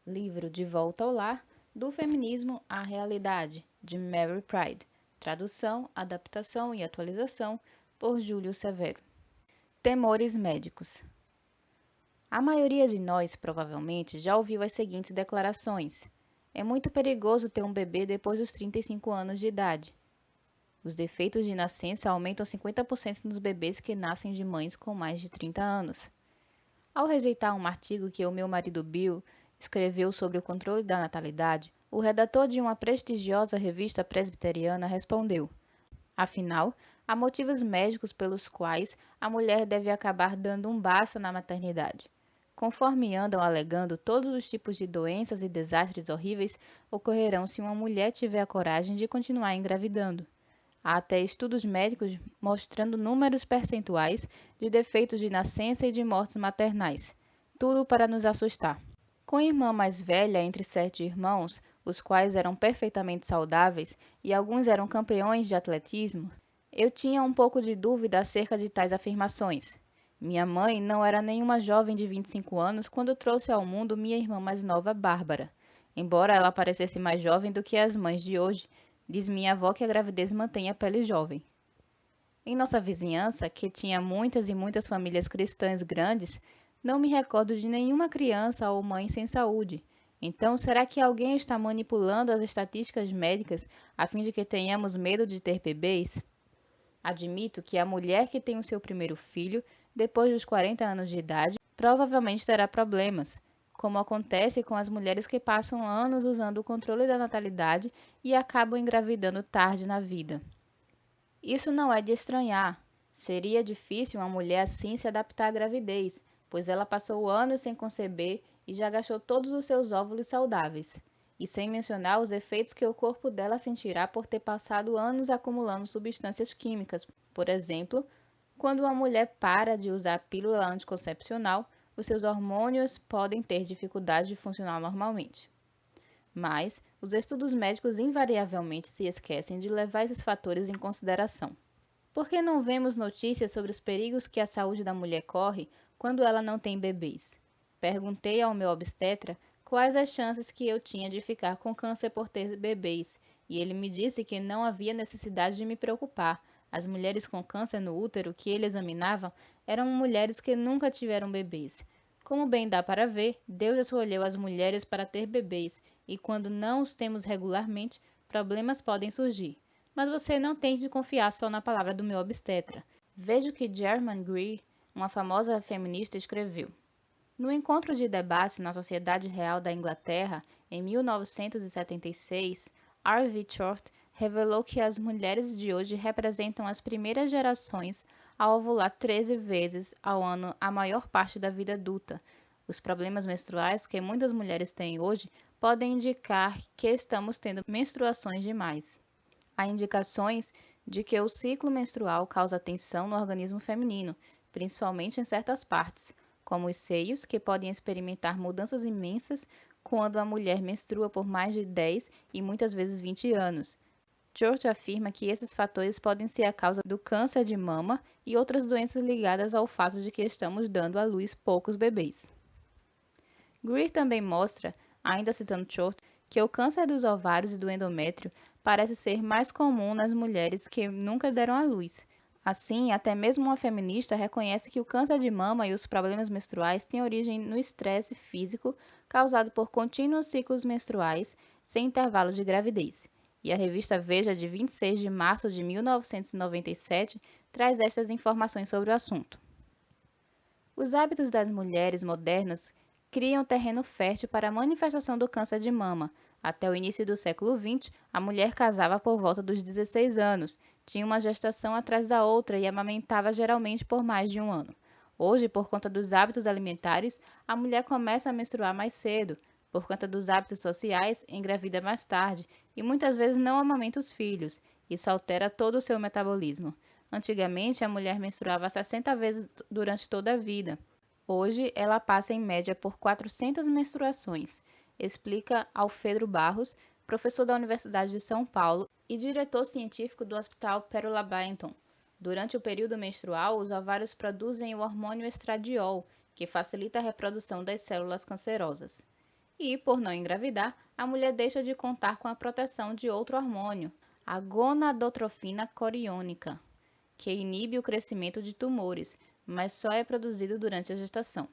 Livro De Volta ao Lar, do Feminismo à Realidade, de Mary Pride. Tradução, adaptação e atualização, por Júlio Severo. Temores médicos. A maioria de nós, provavelmente, já ouviu as seguintes declarações. É muito perigoso ter um bebê depois dos 35 anos de idade. Os defeitos de nascença aumentam 50% nos bebês que nascem de mães com mais de 30 anos. Ao rejeitar um artigo que o meu marido Bill escreveu sobre o controle da natalidade, o redator de uma prestigiosa revista presbiteriana respondeu: afinal, há motivos médicos pelos quais a mulher deve acabar dando um basta na maternidade. Conforme andam alegando, todos os tipos de doenças e desastres horríveis ocorrerão se uma mulher tiver a coragem de continuar engravidando. Há até estudos médicos mostrando números percentuais de defeitos de nascença e de mortes maternais. Tudo para nos assustar. Com a irmã mais velha entre 7 irmãos, os quais eram perfeitamente saudáveis e alguns eram campeões de atletismo, eu tinha um pouco de dúvida acerca de tais afirmações. Minha mãe não era nenhuma jovem de 25 anos quando trouxe ao mundo minha irmã mais nova, Bárbara. Embora ela parecesse mais jovem do que as mães de hoje, diz minha avó que a gravidez mantém a pele jovem. Em nossa vizinhança, que tinha muitas e muitas famílias cristãs grandes, não me recordo de nenhuma criança ou mãe sem saúde. Então, será que alguém está manipulando as estatísticas médicas a fim de que tenhamos medo de ter bebês? Admito que a mulher que tem o seu primeiro filho, depois dos 40 anos de idade, provavelmente terá problemas, como acontece com as mulheres que passam anos usando o controle da natalidade e acabam engravidando tarde na vida. Isso não é de estranhar. Seria difícil uma mulher assim se adaptar à gravidez, pois ela passou anos sem conceber e já gastou todos os seus óvulos saudáveis. E sem mencionar os efeitos que o corpo dela sentirá por ter passado anos acumulando substâncias químicas. Por exemplo, quando uma mulher para de usar a pílula anticoncepcional, os seus hormônios podem ter dificuldade de funcionar normalmente. Mas os estudos médicos invariavelmente se esquecem de levar esses fatores em consideração. Por que não vemos notícias sobre os perigos que a saúde da mulher corre quando ela não tem bebês? Perguntei ao meu obstetra quais as chances que eu tinha de ficar com câncer por ter bebês, e ele me disse que não havia necessidade de me preocupar. As mulheres com câncer no útero que ele examinava eram mulheres que nunca tiveram bebês. Como bem dá para ver, Deus escolheu as mulheres para ter bebês, e quando não os temos regularmente, problemas podem surgir. Mas você não tem de confiar só na palavra do meu obstetra. Veja o que Germaine Greer, uma famosa feminista, escreveu. No encontro de debate na Sociedade Real da Inglaterra, em 1976, R.V. Short revelou que as mulheres de hoje representam as primeiras gerações a ovular 13 vezes ao ano a maior parte da vida adulta. Os problemas menstruais que muitas mulheres têm hoje podem indicar que estamos tendo menstruações demais. Há indicações de que o ciclo menstrual causa tensão no organismo feminino, principalmente em certas partes, como os seios, que podem experimentar mudanças imensas quando a mulher menstrua por mais de 10 e muitas vezes 20 anos. George afirma que esses fatores podem ser a causa do câncer de mama e outras doenças ligadas ao fato de que estamos dando à luz poucos bebês. Greer também mostra, ainda citando Short, que o câncer dos ovários e do endométrio parece ser mais comum nas mulheres que nunca deram à luz. Assim, até mesmo uma feminista reconhece que o câncer de mama e os problemas menstruais têm origem no estresse físico causado por contínuos ciclos menstruais sem intervalo de gravidez. E a revista Veja, de 26 de março de 1997, traz estas informações sobre o assunto. Os hábitos das mulheres modernas criam terreno fértil para a manifestação do câncer de mama. Até o início do século XX, a mulher casava por volta dos 16 anos, tinha uma gestação atrás da outra e amamentava geralmente por mais de um ano. Hoje, por conta dos hábitos alimentares, a mulher começa a menstruar mais cedo. Por conta dos hábitos sociais, engravida mais tarde e muitas vezes não amamenta os filhos. Isso altera todo o seu metabolismo. Antigamente, a mulher menstruava 60 vezes durante toda a vida. Hoje, ela passa em média por 400 menstruações, explica Alfredo Barros, professor da Universidade de São Paulo e diretor científico do Hospital Pérola Benton. Durante o período menstrual, os ovários produzem o hormônio estradiol, que facilita a reprodução das células cancerosas. E, por não engravidar, a mulher deixa de contar com a proteção de outro hormônio, a gonadotrofina coriônica, que inibe o crescimento de tumores, mas só é produzido durante a gestação.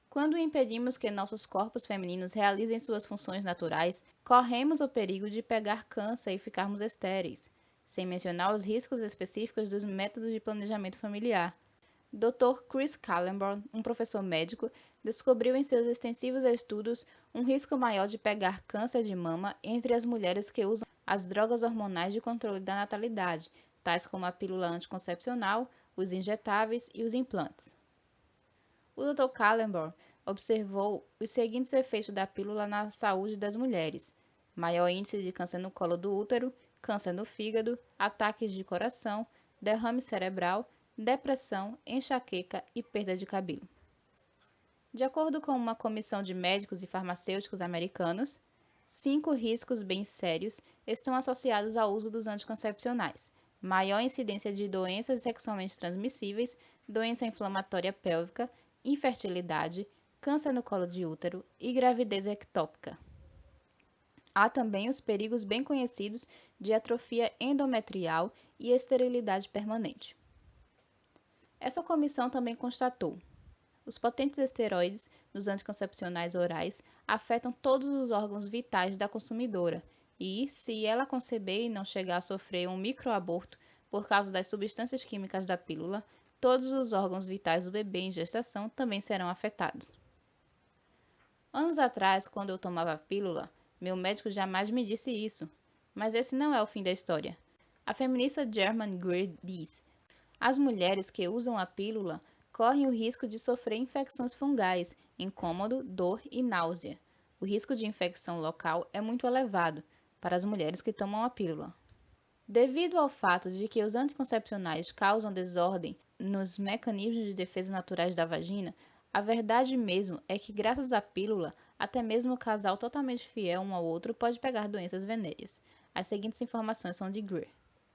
Quando impedimos que nossos corpos femininos realizem suas funções naturais, corremos o perigo de pegar câncer e ficarmos estéreis, sem mencionar os riscos específicos dos métodos de planejamento familiar. Dr. Chris Callenborn, um professor médico, descobriu em seus extensivos estudos um risco maior de pegar câncer de mama entre as mulheres que usam as drogas hormonais de controle da natalidade, tais como a pílula anticoncepcional, os injetáveis e os implantes. O Dr. Callenborn observou os seguintes efeitos da pílula na saúde das mulheres: maior índice de câncer no colo do útero, câncer no fígado, ataques de coração, derrame cerebral, depressão, enxaqueca e perda de cabelo. De acordo com uma comissão de médicos e farmacêuticos americanos, 5 riscos bem sérios estão associados ao uso dos anticoncepcionais: maior incidência de doenças sexualmente transmissíveis, doença inflamatória pélvica, infertilidade, câncer no colo de útero e gravidez ectópica. Há também os perigos bem conhecidos de atrofia endometrial e esterilidade permanente. Essa comissão também constatou: os potentes esteroides nos anticoncepcionais orais afetam todos os órgãos vitais da consumidora e, se ela conceber e não chegar a sofrer um microaborto por causa das substâncias químicas da pílula, todos os órgãos vitais do bebê em gestação também serão afetados. Anos atrás, quando eu tomava a pílula, meu médico jamais me disse isso, mas esse não é o fim da história. A feminista Germaine Greer diz: as mulheres que usam a pílula correm o risco de sofrer infecções fungais, incômodo, dor e náusea. O risco de infecção local é muito elevado para as mulheres que tomam a pílula. Devido ao fato de que os anticoncepcionais causam desordem nos mecanismos de defesa naturais da vagina, a verdade mesmo é que, graças à pílula, até mesmo o casal totalmente fiel um ao outro pode pegar doenças venéreas. As seguintes informações são de Greer.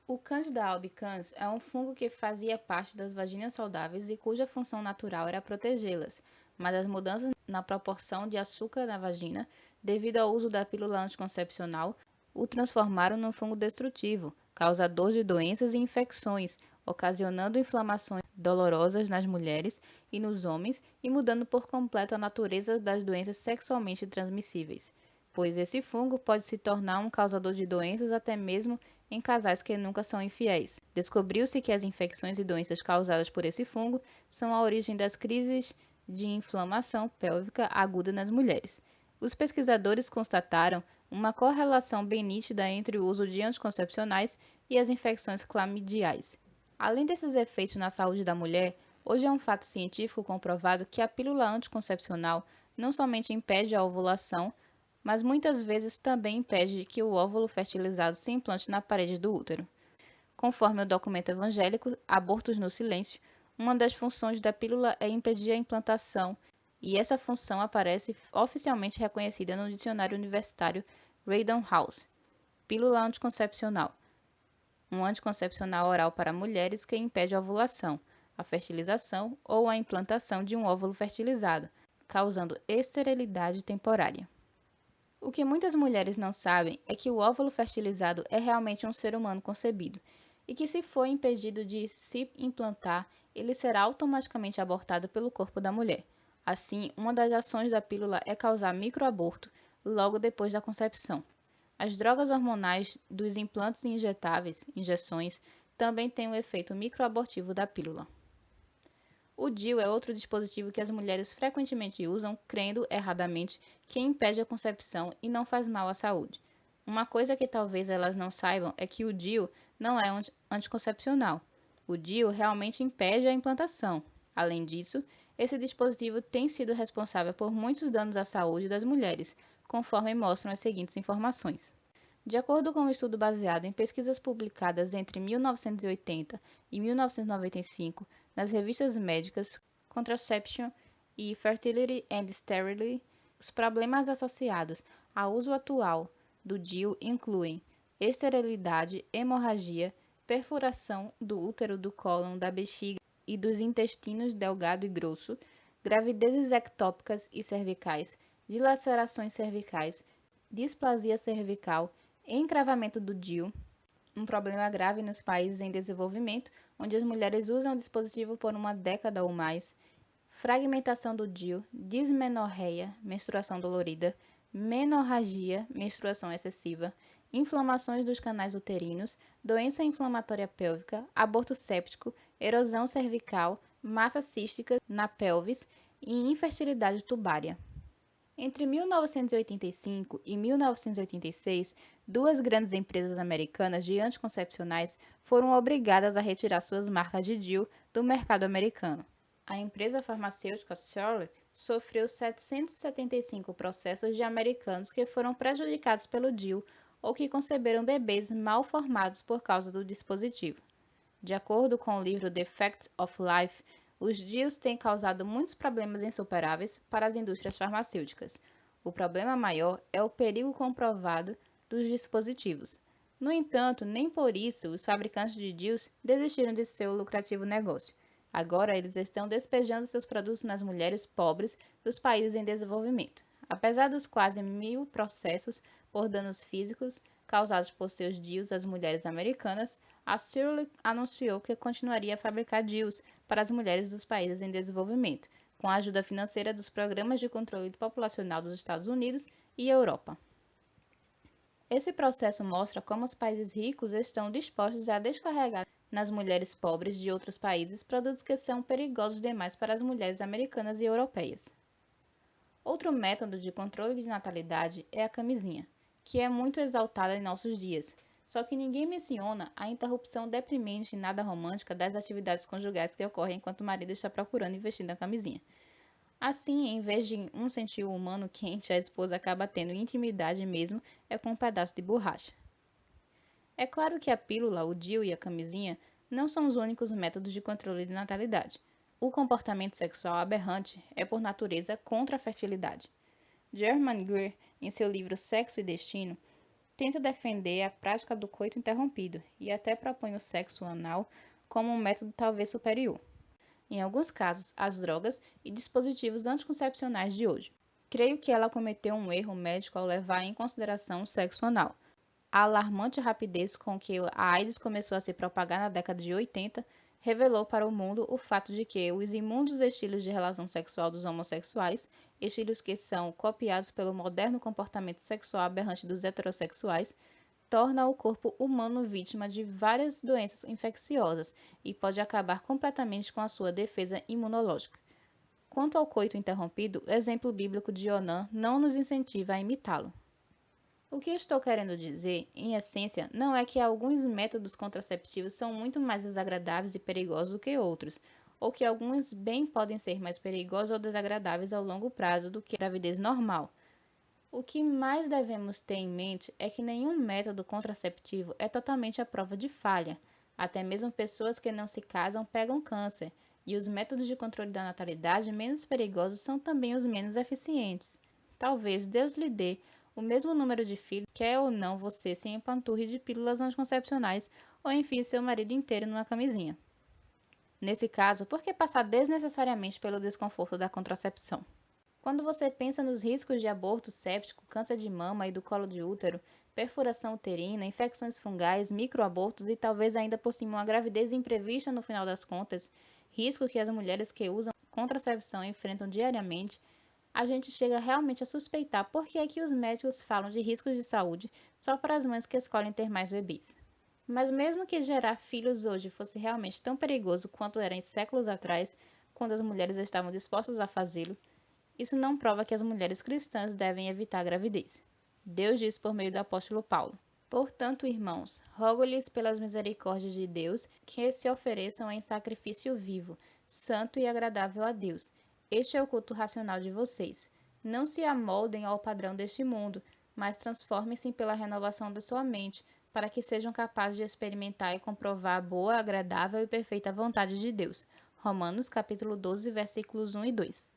O Candida albicans é um fungo que fazia parte das vaginas saudáveis e cuja função natural era protegê-las, mas as mudanças na proporção de açúcar na vagina, devido ao uso da pílula anticoncepcional, o transformaram num fungo destrutivo, causador de doenças e infecções, ocasionando inflamações dolorosas nas mulheres e nos homens e mudando por completo a natureza das doenças sexualmente transmissíveis, pois esse fungo pode se tornar um causador de doenças até mesmo em casais que nunca são infiéis. Descobriu-se que as infecções e doenças causadas por esse fungo são a origem das crises de inflamação pélvica aguda nas mulheres. Os pesquisadores constataram uma correlação bem nítida entre o uso de anticoncepcionais e as infecções clamidiais. Além desses efeitos na saúde da mulher, hoje é um fato científico comprovado que a pílula anticoncepcional não somente impede a ovulação, mas muitas vezes também impede que o óvulo fertilizado se implante na parede do útero. Conforme o documento evangélico Abortos no Silêncio, uma das funções da pílula é impedir a implantação, e essa função aparece oficialmente reconhecida no dicionário universitário Random House. Pílula anticoncepcional. Um anticoncepcional oral para mulheres que impede a ovulação, a fertilização ou a implantação de um óvulo fertilizado, causando esterilidade temporária. O que muitas mulheres não sabem é que o óvulo fertilizado é realmente um ser humano concebido, e que, se for impedido de se implantar, ele será automaticamente abortado pelo corpo da mulher. Assim, uma das ações da pílula é causar microaborto logo depois da concepção. As drogas hormonais dos implantes injetáveis, injeções, também têm o efeito microabortivo da pílula. O DIU é outro dispositivo que as mulheres frequentemente usam, crendo erradamente que impede a concepção e não faz mal à saúde. Uma coisa que talvez elas não saibam é que o DIU não é anticoncepcional. O DIU realmente impede a implantação. Além disso, esse dispositivo tem sido responsável por muitos danos à saúde das mulheres, conforme mostram as seguintes informações. De acordo com um estudo baseado em pesquisas publicadas entre 1980 e 1995 nas revistas médicas Contraception e Fertility and Sterility, os problemas associados ao uso atual do DIU incluem esterilidade, hemorragia, perfuração do útero, do cólon, da bexiga e dos intestinos delgado e grosso, gravidezes ectópicas e cervicais, dilacerações cervicais, displasia cervical, encravamento do DIU, um problema grave nos países em desenvolvimento, onde as mulheres usam o dispositivo por uma década ou mais, fragmentação do DIU, dismenorreia, menstruação dolorida, menorragia, menstruação excessiva, inflamações dos canais uterinos, doença inflamatória pélvica, aborto séptico, erosão cervical, massa cística na pelvis e infertilidade tubária. Entre 1985 e 1986, duas grandes empresas americanas de anticoncepcionais foram obrigadas a retirar suas marcas de DIU do mercado americano. A empresa farmacêutica Shirley sofreu 775 processos de americanos que foram prejudicados pelo DIU ou que conceberam bebês mal formados por causa do dispositivo. De acordo com o livro The Facts of Life, os DIUs têm causado muitos problemas insuperáveis para as indústrias farmacêuticas. O problema maior é o perigo comprovado dos dispositivos. No entanto, nem por isso os fabricantes de DIUs desistiram de seu lucrativo negócio. Agora, eles estão despejando seus produtos nas mulheres pobres dos países em desenvolvimento. Apesar dos quase 1.000 processos por danos físicos causados por seus DIUs às mulheres americanas, a Shirley anunciou que continuaria a fabricar DIUs para as mulheres dos países em desenvolvimento, com a ajuda financeira dos programas de controle populacional dos Estados Unidos e Europa. Esse processo mostra como os países ricos estão dispostos a descarregar nas mulheres pobres de outros países produtos que são perigosos demais para as mulheres americanas e europeias. Outro método de controle de natalidade é a camisinha, que é muito exaltada em nossos dias. Só que ninguém menciona a interrupção deprimente e nada romântica das atividades conjugais que ocorrem enquanto o marido está procurando e vestindo a camisinha. Assim, em vez de um sentir humano quente, a esposa acaba tendo intimidade mesmo é com um pedaço de borracha. É claro que a pílula, o DIU e a camisinha não são os únicos métodos de controle de natalidade. O comportamento sexual aberrante é, por natureza, contra a fertilidade. Germaine Greer, em seu livro Sexo e Destino, tenta defender a prática do coito interrompido e até propõe o sexo anal como um método talvez superior. Em alguns casos, às drogas e dispositivos anticoncepcionais de hoje. Creio que ela cometeu um erro médico ao levar em consideração o sexo anal. A alarmante rapidez com que a AIDS começou a se propagar na década de 80 revelou para o mundo o fato de que os imundos estilos de relação sexual dos homossexuais, estilos que são copiados pelo moderno comportamento sexual aberrante dos heterossexuais, torna o corpo humano vítima de várias doenças infecciosas e pode acabar completamente com a sua defesa imunológica. Quanto ao coito interrompido, o exemplo bíblico de Onã não nos incentiva a imitá-lo. O que estou querendo dizer, em essência, não é que alguns métodos contraceptivos são muito mais desagradáveis e perigosos do que outros, ou que alguns bem podem ser mais perigosos ou desagradáveis ao longo prazo do que a gravidez normal. O que mais devemos ter em mente é que nenhum método contraceptivo é totalmente à prova de falha. Até mesmo pessoas que não se casam pegam câncer, e os métodos de controle da natalidade menos perigosos são também os menos eficientes. Talvez Deus lhe dê o mesmo número de filhos, quer ou não você se empanturre de pílulas anticoncepcionais ou enfie seu marido inteiro numa camisinha. Nesse caso, por que passar desnecessariamente pelo desconforto da contracepção? Quando você pensa nos riscos de aborto séptico, câncer de mama e do colo de útero, perfuração uterina, infecções fungais, microabortos e talvez ainda por cima uma gravidez imprevista no final das contas, risco que as mulheres que usam contracepção enfrentam diariamente, a gente chega realmente a suspeitar por que é que os médicos falam de riscos de saúde só para as mães que escolhem ter mais bebês. Mas mesmo que gerar filhos hoje fosse realmente tão perigoso quanto era em séculos atrás, quando as mulheres estavam dispostas a fazê-lo, isso não prova que as mulheres cristãs devem evitar a gravidez. Deus diz por meio do apóstolo Paulo: Portanto, irmãos, rogo-lhes pelas misericórdias de Deus que se ofereçam em sacrifício vivo, santo e agradável a Deus. Este é o culto racional de vocês. Não se amoldem ao padrão deste mundo, mas transformem-se pela renovação da sua mente, para que sejam capazes de experimentar e comprovar a boa, agradável e perfeita vontade de Deus. Romanos capítulo 12, versículos 1 e 2.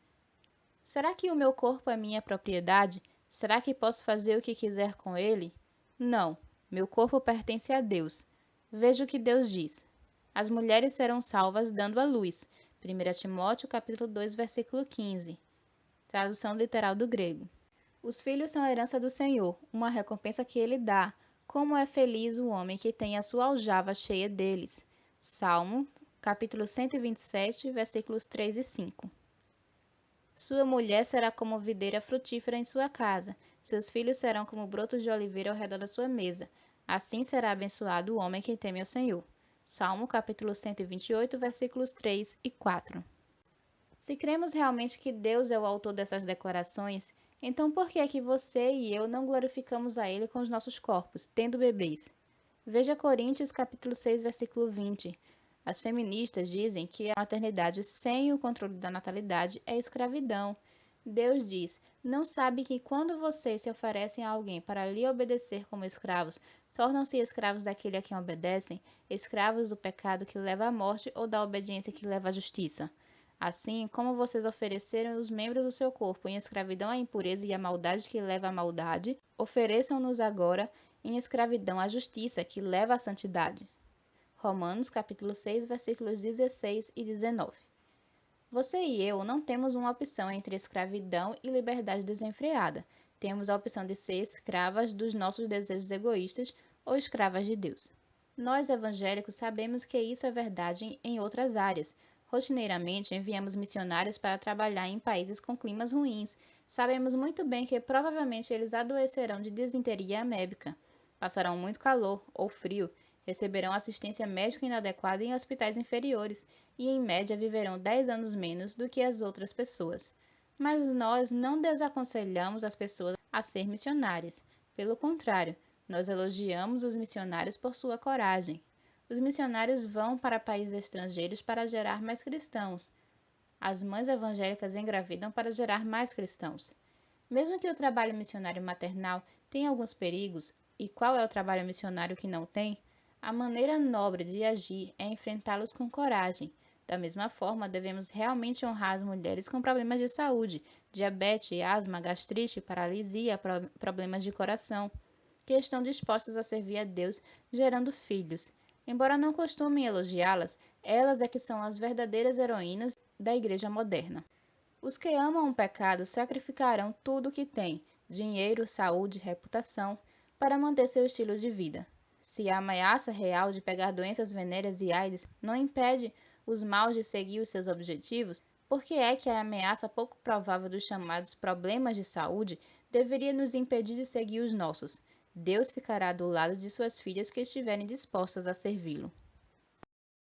Será que o meu corpo é minha propriedade? Será que posso fazer o que quiser com ele? Não, meu corpo pertence a Deus. Veja o que Deus diz. As mulheres serão salvas dando à luz. 1 Timóteo capítulo 2, versículo 15. Tradução literal do grego. Os filhos são a herança do Senhor, uma recompensa que ele dá. Como é feliz o homem que tem a sua aljava cheia deles. Salmo, capítulo 127, versículos 3 e 5. Sua mulher será como videira frutífera em sua casa, seus filhos serão como brotos de oliveira ao redor da sua mesa. Assim será abençoado o homem que teme ao Senhor. Salmo capítulo 128, versículos 3 e 4. Se cremos realmente que Deus é o autor dessas declarações, então por que é que você e eu não glorificamos a Ele com os nossos corpos, tendo bebês? Veja Coríntios capítulo 6, versículo 20. As feministas dizem que a maternidade sem o controle da natalidade é escravidão. Deus diz: não sabe que quando vocês se oferecem a alguém para lhe obedecer como escravos, tornam-se escravos daquele a quem obedecem, escravos do pecado que leva à morte ou da obediência que leva à justiça. Assim, como vocês ofereceram os membros do seu corpo em escravidão à impureza e à maldade que leva à maldade, ofereçam-nos agora em escravidão à justiça que leva à santidade. Romanos capítulo 6, versículos 16 e 19. Você e eu não temos uma opção entre escravidão e liberdade desenfreada. Temos a opção de ser escravas dos nossos desejos egoístas ou escravas de Deus. Nós evangélicos sabemos que isso é verdade em outras áreas. Rotineiramente enviamos missionários para trabalhar em países com climas ruins. Sabemos muito bem que provavelmente eles adoecerão de disenteria amébica, passarão muito calor ou frio, receberão assistência médica inadequada em hospitais inferiores e, em média, viverão 10 anos menos do que as outras pessoas. Mas nós não desaconselhamos as pessoas a ser missionárias. Pelo contrário, nós elogiamos os missionários por sua coragem. Os missionários vão para países estrangeiros para gerar mais cristãos. As mães evangélicas engravidam para gerar mais cristãos. Mesmo que o trabalho missionário maternal tenha alguns perigos, e qual é o trabalho missionário que não tem? A maneira nobre de agir é enfrentá-los com coragem. Da mesma forma, devemos realmente honrar as mulheres com problemas de saúde, diabetes, asma, gastrite, paralisia, problemas de coração, que estão dispostas a servir a Deus gerando filhos. Embora não costumem elogiá-las, elas é que são as verdadeiras heroínas da igreja moderna. Os que amam o pecado sacrificarão tudo o que têm, dinheiro, saúde, reputação, para manter seu estilo de vida. Se a ameaça real de pegar doenças venéreas e AIDS não impede os maus de seguir os seus objetivos, por que é que a ameaça pouco provável dos chamados problemas de saúde deveria nos impedir de seguir os nossos? Deus ficará do lado de suas filhas que estiverem dispostas a servi-lo.